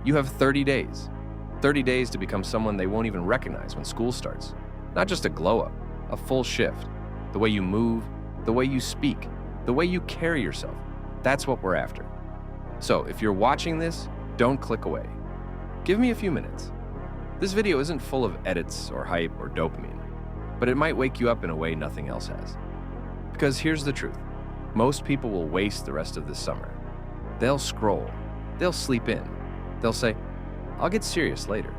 You have 30 days. 30 days to become someone they won't even recognize when school starts. Not just a glow up, a full shift. The way you move, the way you speak, the way you carry yourself. That's what we're after. So if you're watching this, don't click away. Give me a few minutes. This video isn't full of edits or hype or dopamine, but it might wake you up in a way nothing else has. Because here's the truth. Most people will waste the rest of this summer. They'll scroll. They'll sleep in. They'll say, I'll get serious later.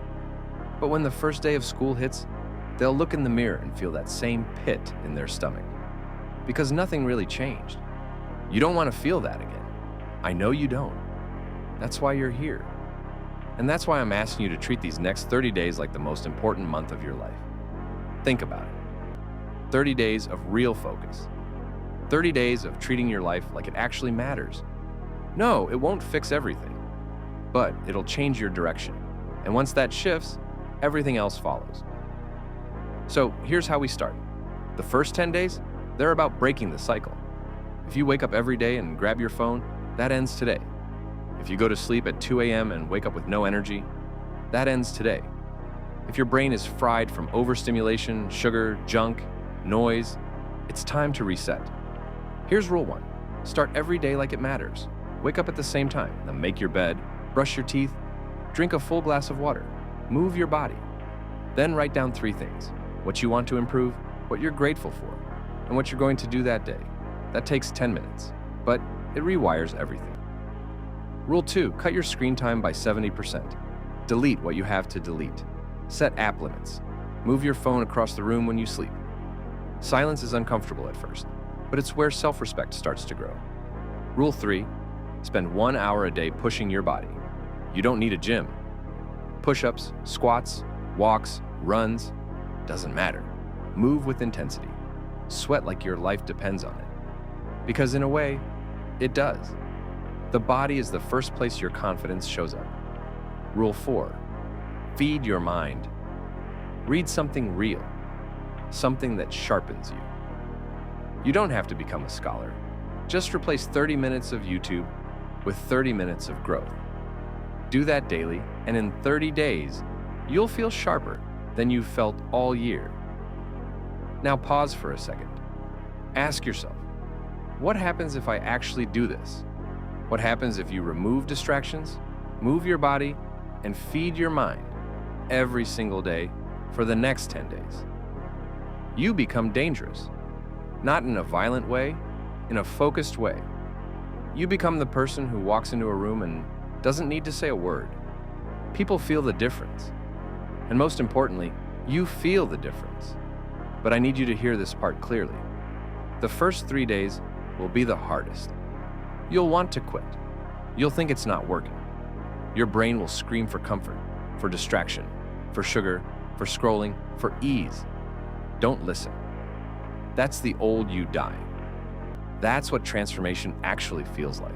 But when the first day of school hits, they'll look in the mirror and feel that same pit in their stomach. Because nothing really changed. You don't want to feel that again. I know you don't. That's why you're here. And that's why I'm asking you to treat these next 30 days like the most important month of your life. Think about it. 30 days of real focus. 30 days of treating your life like it actually matters. No, it won't fix everything, but it'll change your direction. And once that shifts, everything else follows. So here's how we start. The first 10 days, they're about breaking the cycle. If you wake up every day and grab your phone, that ends today. If you go to sleep at 2 a.m. and wake up with no energy, that ends today. If your brain is fried from overstimulation, sugar, junk, noise, it's time to reset. Here's rule 1. Start every day like it matters. Wake up at the same time, then make your bed, brush your teeth, drink a full glass of water, move your body. Then write down 3 things: what you want to improve, what you're grateful for, and what you're going to do that day. That takes 10 minutes, but it rewires everything. Rule 2, cut your screen time by 70%. Delete what you have to delete. Set app limits. Move your phone across the room when you sleep. Silence is uncomfortable at first, but it's where self-respect starts to grow. Rule 3, spend 1 hour a day pushing your body. You don't need a gym. Push-ups, squats, walks, runs, doesn't matter. Move with intensity. Sweat like your life depends on it. Because in a way, it does. The body is the first place your confidence shows up. Rule 4, feed your mind. Read something real, something that sharpens you. You don't have to become a scholar. Just replace 30 minutes of YouTube with 30 minutes of growth. Do that daily, and in 30 days, you'll feel sharper than you've felt all year. Now pause for a second. Ask yourself, what happens if I actually do this? What happens if you remove distractions, move your body, and feed your mind every single day for the next 10 days? You become dangerous. Not in a violent way, in a focused way. You become the person who walks into a room and doesn't need to say a word. People feel the difference. And most importantly, you feel the difference. But I need you to hear this part clearly. The first 3 days will be the hardest. You'll want to quit. You'll think it's not working. Your brain will scream for comfort, for distraction, for sugar, for scrolling, for ease. Don't listen. That's the old you dying. That's what transformation actually feels like.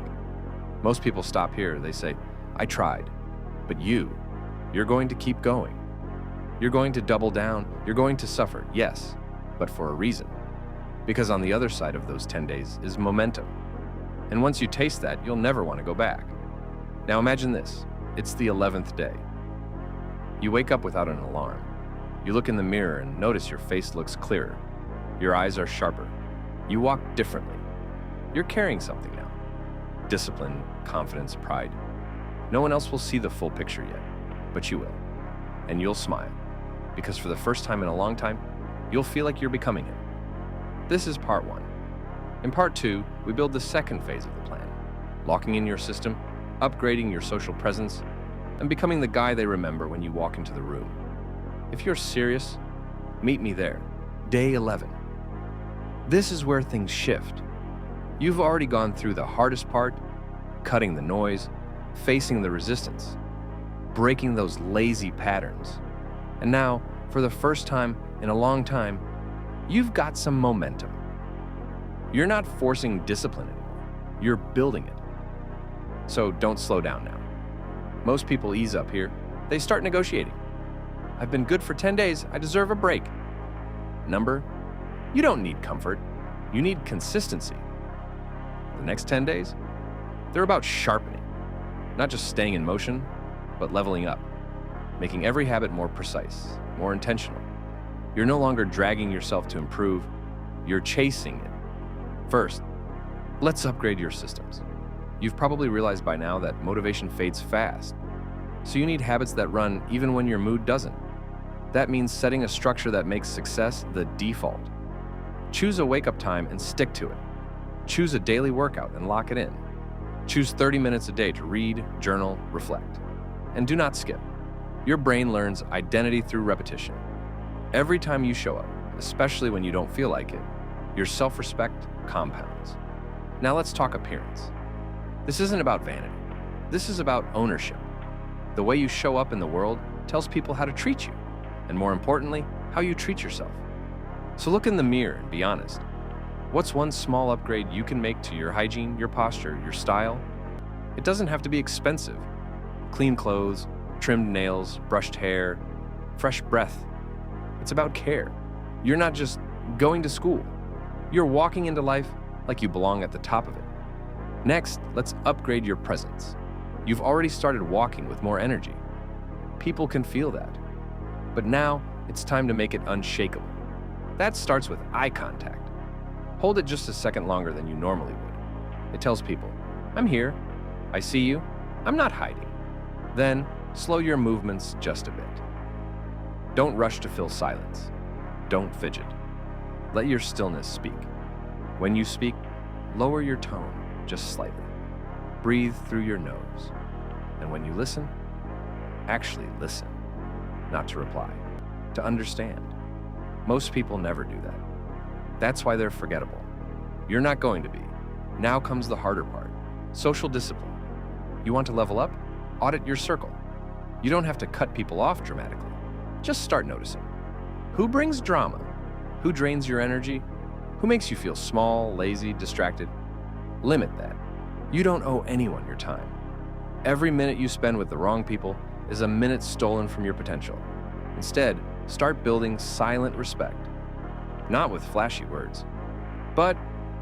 Most people stop here. They say, I tried. But you're going to keep going. You're going to double down. You're going to suffer, yes, but for a reason. Because on the other side of those 10 days is momentum. And once you taste that, you'll never want to go back. Now imagine this. It's the 11th day. You wake up without an alarm. You look in the mirror and notice your face looks clearer. Your eyes are sharper. You walk differently. You're carrying something now. Discipline, confidence, pride. No one else will see the full picture yet, but you will. And you'll smile. Because for the first time in a long time, you'll feel like you're becoming him. This is part 1. In part 2, we build the second phase of the plan, locking in your system, upgrading your social presence, and becoming the guy they remember when you walk into the room. If you're serious, meet me there, day 11. This is where things shift. You've already gone through the hardest part, cutting the noise, facing the resistance, breaking those lazy patterns. And now, for the first time in a long time, you've got some momentum. You're not forcing discipline anymore. You're building it. So don't slow down now. Most people ease up here. They start negotiating. I've been good for 10 days. I deserve a break. Number, you don't need comfort. You need consistency. The next 10 days, they're about sharpening. Not just staying in motion, but leveling up, making every habit more precise, more intentional. You're no longer dragging yourself to improve, you're chasing it. First, let's upgrade your systems. You've probably realized by now that motivation fades fast, so you need habits that run even when your mood doesn't. That means setting a structure that makes success the default. Choose a wake-up time and stick to it. Choose a daily workout and lock it in. Choose 30 minutes a day to read, journal, reflect. And do not skip. Your brain learns identity through repetition. Every time you show up, especially when you don't feel like it, your self-respect compounds. Now let's talk appearance. This isn't about vanity. This is about ownership. The way you show up in the world tells people how to treat you, and more importantly, how you treat yourself. So look in the mirror and be honest. What's one small upgrade you can make to your hygiene, your posture, your style? It doesn't have to be expensive. Clean clothes, trimmed nails, brushed hair, fresh breath. It's about care. You're not just going to school. You're walking into life like you belong at the top of it. Next, let's upgrade your presence. You've already started walking with more energy. People can feel that. But now, it's time to make it unshakable. That starts with eye contact. Hold it just a second longer than you normally would. It tells people, I'm here, I see you, I'm not hiding. Then, slow your movements just a bit. Don't rush to fill silence. Don't fidget. Let your stillness speak. When you speak, lower your tone just slightly. Breathe through your nose. And when you listen, actually listen. Not to reply, to understand. Most people never do that. That's why they're forgettable. You're not going to be. Now comes the harder part, social discipline. You want to level up? Audit your circle. You don't have to cut people off dramatically. Just start noticing. Who brings drama? Who drains your energy? Who makes you feel small, lazy, distracted? Limit that. You don't owe anyone your time. Every minute you spend with the wrong people is a minute stolen from your potential. Instead, start building silent respect. Not with flashy words, but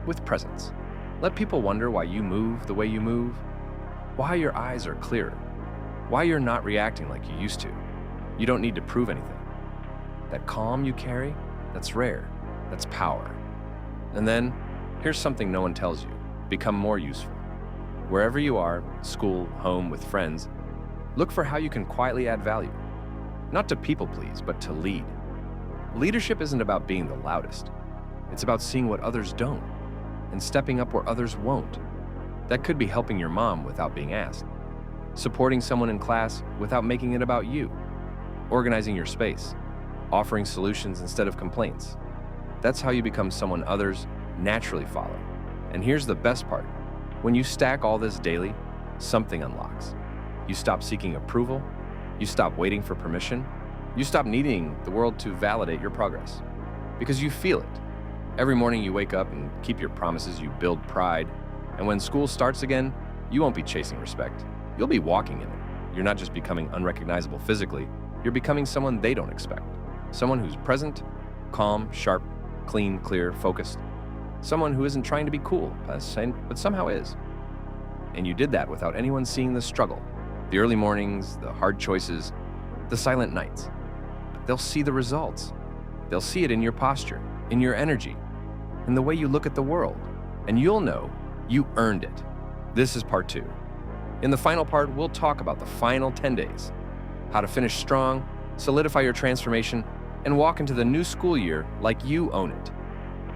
with presence. Let people wonder why you move the way you move, why your eyes are clearer, why you're not reacting like you used to. You don't need to prove anything. That calm you carry, that's rare, that's power. And then, here's something no one tells you. Become more useful. Wherever you are, school, home, with friends, look for how you can quietly add value. Not to people please, but to lead. Leadership isn't about being the loudest. It's about seeing what others don't and stepping up where others won't. That could be helping your mom without being asked, supporting someone in class without making it about you, organizing your space, offering solutions instead of complaints. That's how you become someone others naturally follow. And here's the best part. When you stack all this daily, something unlocks. You stop seeking approval. You stop waiting for permission. You stop needing the world to validate your progress. Because you feel it. Every morning you wake up and keep your promises, you build pride. And when school starts again, you won't be chasing respect. You'll be walking in it. You're not just becoming unrecognizable physically, you're becoming someone they don't expect. Someone who's present, calm, sharp, clean, clear, focused. Someone who isn't trying to be cool, but somehow is. And you did that without anyone seeing the struggle, the early mornings, the hard choices, the silent nights. But they'll see the results. They'll see it in your posture, in your energy, in the way you look at the world. And you'll know you earned it. This is part 2. In the final part, we'll talk about the final 10 days, how to finish strong, solidify your transformation, and walk into the new school year like you own it.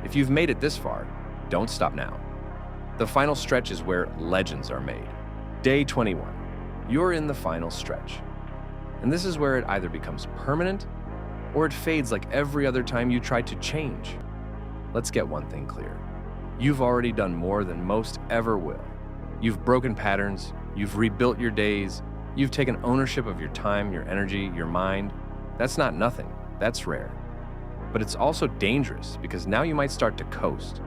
If you've made it this far, don't stop now. The final stretch is where legends are made. Day 21. You're in the final stretch. And this is where it either becomes permanent or it fades like every other time you try to change. Let's get one thing clear. You've already done more than most ever will. You've broken patterns, you've rebuilt your days, you've taken ownership of your time, your energy, your mind. That's not nothing, that's rare. But it's also dangerous because now you might start to coast.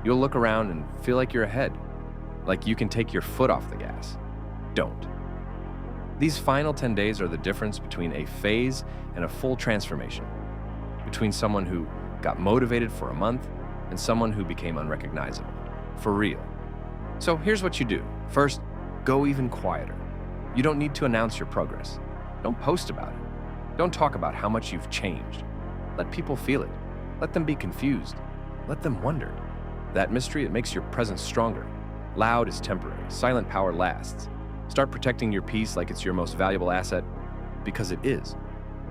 You'll look around and feel like you're ahead, like you can take your foot off the gas. Don't. These final 10 days are the difference between a phase and a full transformation, between someone who got motivated for a month and someone who became unrecognizable, for real. So here's what you do. First, go even quieter. You don't need to announce your progress. Don't post about it. Don't talk about how much you've changed. Let people feel it. Let them be confused. Let them wonder. That mystery, it makes your presence stronger. Loud is temporary. Silent power lasts. Start protecting your peace like it's your most valuable asset, because it is.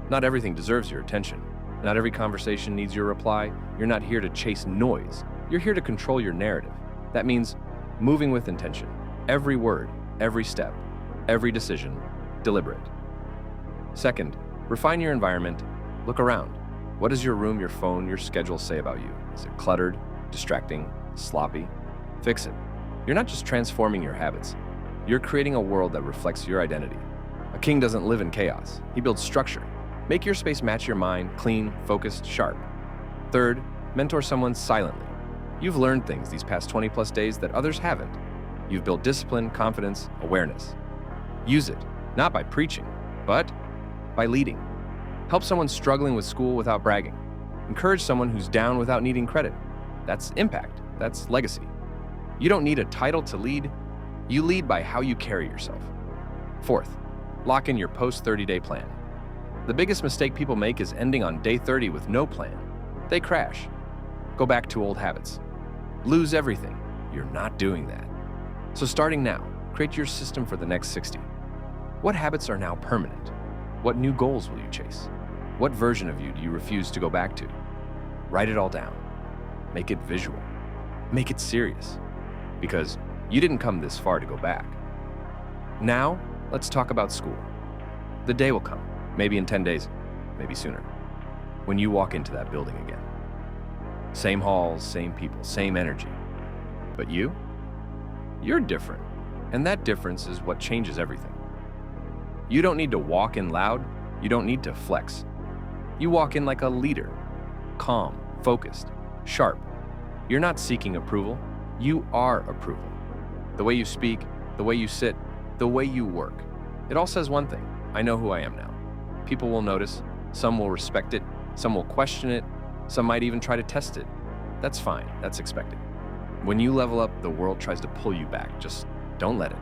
Not everything deserves your attention. Not every conversation needs your reply. You're not here to chase noise. You're here to control your narrative. That means moving with intention. Every word, every step, every decision, deliberate. Second, refine your environment. Look around. What does your room, your phone, your schedule say about you? Is it cluttered, distracting, sloppy? Fix it. You're not just transforming your habits. You're creating a world that reflects your identity. A king doesn't live in chaos. He builds structure. Make your space match your mind, clean, focused, sharp. Third, mentor someone silently. You've learned things these past 20+ days that others haven't. You've built discipline, confidence, awareness. Use it, not by preaching, but by leading. Help someone struggling with school without bragging. Encourage someone who's down without needing credit. That's impact. That's legacy. You don't need a title to lead. You lead by how you carry yourself. Fourth, lock in your post-30-day plan. The biggest mistake people make is ending on day 30 with no plan. They crash. Go back to old habits. Lose everything. You're not doing that. So starting now, create your system for the next 60. What habits are now permanent? What new goals will you chase? What version of you do you refuse to go back to? Write it all down. Make it visual. Make it serious. Because you didn't come this far to go back. Now, let's talk about school. The day will come, maybe in 10 days, maybe sooner, when you walk into that building again. Same halls, same people, same energy. But you're different. And that difference is what changes everything. You don't need to walk in loud. You don't need to flex. You walk in like a leader, calm, focused, sharp. You're not seeking approval. You are approval. The way you speak, the way you sit, the way you work. It all says one thing. I know who I am now. People will notice. Some will respect it. Some will question it. Some might even try to test it. That's fine. That's expected. When you level up, the world tries to pull you back. Just don't let it.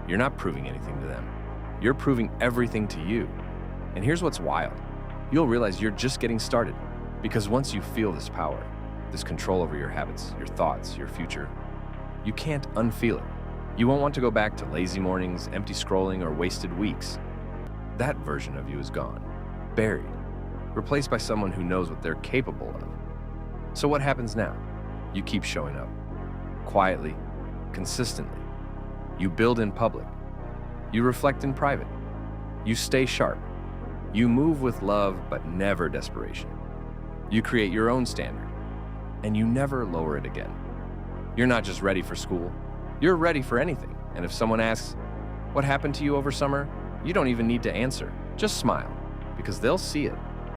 You're not proving anything to them. You're proving everything to you. And here's what's wild. You'll realize you're just getting started. Because once you feel this power, this control over your habits, your thoughts, your future, you can't unfeel it. You won't want to go back to lazy mornings, empty scrolling, or wasted weeks. That version of you is gone, buried, replaced by someone who knows what they're capable of. So what happens now? You keep showing up. Quietly, consistently. You build in public. You reflect in private. You stay sharp. You move with love, but never desperation. You create your own standard, and you never lower it again. You're not just ready for school. You're ready for anything. And if someone asks, what happened to you over summer? You don't even need to answer. Just smile, because they'll see it.